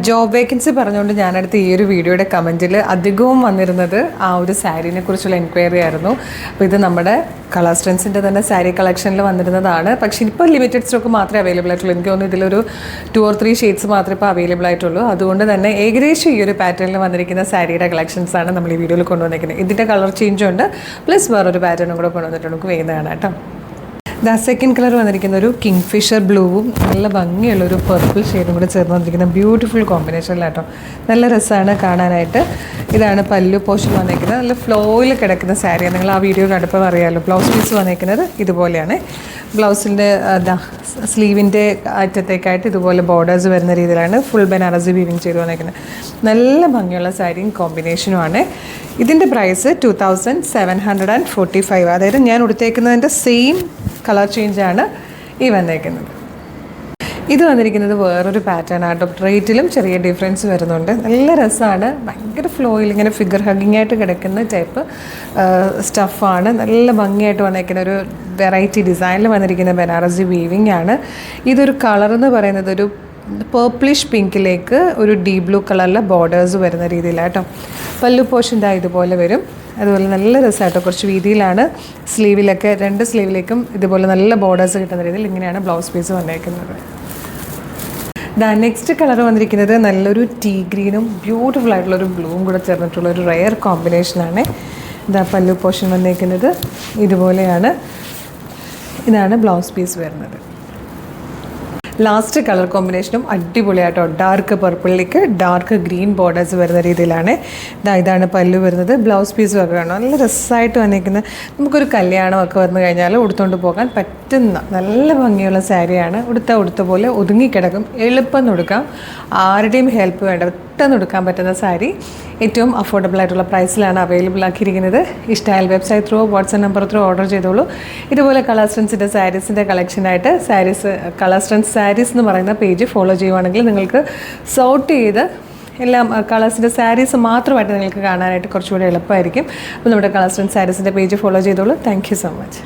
Job vacancy പറഞ്ഞുകൊണ്ട് ഞാനടുത്ത് ഈ ഒരു വീഡിയോയുടെ കമൻറ്റിൽ അധികവും വന്നിരുന്നത് ആ ഒരു സാരീനെ കുറിച്ചുള്ള എൻക്വയറി ആയിരുന്നു. അപ്പോൾ ഇത് നമ്മുടെ കളർ സ്ട്രെൻസിൻ്റെ തന്നെ സാരി കളക്ഷനിൽ വന്നിരുന്നതാണ്. പക്ഷേ ഇപ്പോൾ ലിമിറ്റഡ് സ്റ്റോക്ക് മാത്രമേ അവൈലബിൾ ആയിട്ടുള്ളൂ. എനിക്ക് തോന്നുന്നു ഇതിലൊരു 2 or 3 ഷെയ്ഡ്സ് മാത്രമേ ഇപ്പോൾ അവൈലബിൾ ആയിട്ടുള്ളൂ. അതുകൊണ്ട് തന്നെ ഏകദേശം ഈ ഒരു പാറ്റേണിൽ വന്നിരിക്കുന്ന സാരിയുടെ കളക്ഷൻസാണ് നമ്മൾ ഈ വീഡിയോയിൽ കൊണ്ടുവന്നിരിക്കുന്നത്. ഇതിൻ്റെ കളർ ചേഞ്ചും ഉണ്ട്, പ്ലസ് വേറൊരു പാറ്റേണും കൂടെ കൊണ്ടുവന്നിട്ടുണ്ട്. നമുക്ക് വേണ്ടതാണ് കേട്ടോ. സെക്കൻഡ് കളർ വന്നിരിക്കുന്ന ഒരു കിങ് ഫിഷർ ബ്ലൂവും നല്ല ഭംഗിയുള്ളൊരു പർപ്പിൾ ഷെയ്ഡും കൂടെ ചേർന്ന് വന്നിരിക്കുന്ന ബ്യൂട്ടിഫുൾ കോമ്പിനേഷനിലാട്ടോ. നല്ല രസമാണ് കാണാനായിട്ട്. ഇതാണ് പല്ലു പോർഷൻ വന്നിരിക്കുന്നത്. നല്ല ഫ്ലോയിൽ കിടക്കുന്ന സാരിയാണ്. നിങ്ങൾ ആ വീഡിയോ കണ്ടപ്പോൾ അറിയാമല്ലോ. ബ്ലൗസ് പീസ് വന്നിരിക്കുന്നത് ഇതുപോലെയാണ്. ബ്ലൗസിൻ്റെ സ്ലീവിൻ്റെ അറ്റത്തേക്കായിട്ട് ഇതുപോലെ ബോർഡേഴ്സ് വരുന്ന രീതിയിലാണ് ഫുൾ ബനാറസി വീവിങ് ചെയ്ത് വന്നിരിക്കുന്നത്. നല്ല ഭംഗിയുള്ള സാരിയും കോമ്പിനേഷനുമാണ്. ഇതിൻ്റെ പ്രൈസ് 2745. അതായത് ഞാൻ ഉടുത്തേക്കുന്നതിൻ്റെ സെയിം കളർ ചേഞ്ചാണ് ഈ വന്നേക്കുന്നത്. ഇത് വന്നിരിക്കുന്നത് വേറൊരു പാറ്റേൺ ആട്ടോ. റേറ്റിലും ചെറിയ ഡിഫറൻസ് വരുന്നുണ്ട്. നല്ല രസമാണ്. ഭയങ്കര ഫ്ലോയിൽ ഇങ്ങനെ ഫിഗർ ഹഗ്ഗിങ് ആയിട്ട് കിടക്കുന്ന ടൈപ്പ് സ്റ്റഫാണ്. നല്ല ഭംഗിയായിട്ട് വന്നിരിക്കുന്ന ഒരു വെറൈറ്റി ഡിസൈനിൽ വന്നിരിക്കുന്ന ബനാറസി വീവിങ് ആണ്. ഇതൊരു കളർ എന്ന് പറയുന്നത് ഒരു പേർപ്പിളിഷ് പിങ്കിലേക്ക് ഒരു ഡീപ് ബ്ലൂ കളറിലെ ബോർഡേഴ്സ് വരുന്ന രീതിയിലാട്ടോ. പല്ലു പോർഷൻ ഇതുപോലെ വരും. അതുപോലെ നല്ല രസമായിട്ടോ. കുറച്ച് വീതിയിലാണ്. സ്ലീവിലൊക്കെ 2 സ്ലീവിലേക്കും ഇതുപോലെ നല്ല ബോർഡേഴ്സ് കിട്ടുന്ന രീതിയിൽ ഇങ്ങനെയാണ് ബ്ലൗസ് പീസ് വന്നേക്കുന്നത്. നെക്സ്റ്റ് കളർ വന്നിരിക്കുന്നത് നല്ലൊരു ടീ ഗ്രീനും ബ്യൂട്ടിഫുൾ ആയിട്ടുള്ളൊരു ബ്ലൂവും കൂടെ ചേർന്നിട്ടുള്ള ഒരു റെയർ കോമ്പിനേഷനാണ്. പല്ലു പോർഷൻ വന്നേക്കുന്നത് ഇതുപോലെയാണ്. ഇതാണ് ബ്ലൗസ് പീസ് വരുന്നത്. ലാസ്റ്റ് കളർ കോമ്പിനേഷനും അടിപൊളിയായിട്ടോ. ഡാർക്ക് പർപ്പിളിലേക്ക് ഡാർക്ക് ഗ്രീൻ ബോർഡേഴ്സ് വരുന്ന രീതിയിലാണ്. ഇതാണ് പല്ലു വരുന്നത്. ബ്ലൗസ് പീസും ഒക്കെ കാണും. നല്ല രസമായിട്ട് വന്നിരിക്കുന്ന, നമുക്കൊരു കല്യാണമൊക്കെ വന്നു കഴിഞ്ഞാൽ ഉടുത്തുകൊണ്ട് പോകാൻ പറ്റുന്ന നല്ല ഭംഗിയുള്ള സാരിയാണ്. ഉടുത്ത പോലെ ഒതുങ്ങിക്കിടക്കും, എളുപ്പം ഉടുക്കാം, ആരുടെയും ഹെൽപ്പ് വേണ്ട, പെട്ടെന്ന് ഉടുക്കാൻ പറ്റുന്ന സാരി. ഏറ്റവും അഫോർഡബിൾ ആയിട്ടുള്ള പ്രൈസിലാണ് അവൈലബിൾ ആക്കിയിരിക്കുന്നത്. ഇഷ്ടമായാൽ website through, WhatsApp number through order ചെയ്തോളൂ. ഇതുപോലെ കളർ സ്ട്രെൻസിൻ്റെ സാരീസിൻ്റെ കളക്ഷനായിട്ട് കളർ സ്ട്രെൻസ് സാരീസ് എന്ന് പറയുന്ന പേജ് ഫോളോ ചെയ്യുവാണെങ്കിൽ നിങ്ങൾക്ക് സോർട്ട് ചെയ്ത് എല്ലാം കളേഴ്സിൻ്റെ സാരീസ് മാത്രമായിട്ട് നിങ്ങൾക്ക് കാണാനായിട്ട് കുറച്ചുകൂടി എളുപ്പമായിരിക്കും. അപ്പോൾ നമ്മുടെ കളർ സ്ട്രെൻസ് സാരീസിൻ്റെ പേജ് ഫോളോ ചെയ്തോളൂ. Thank you so much.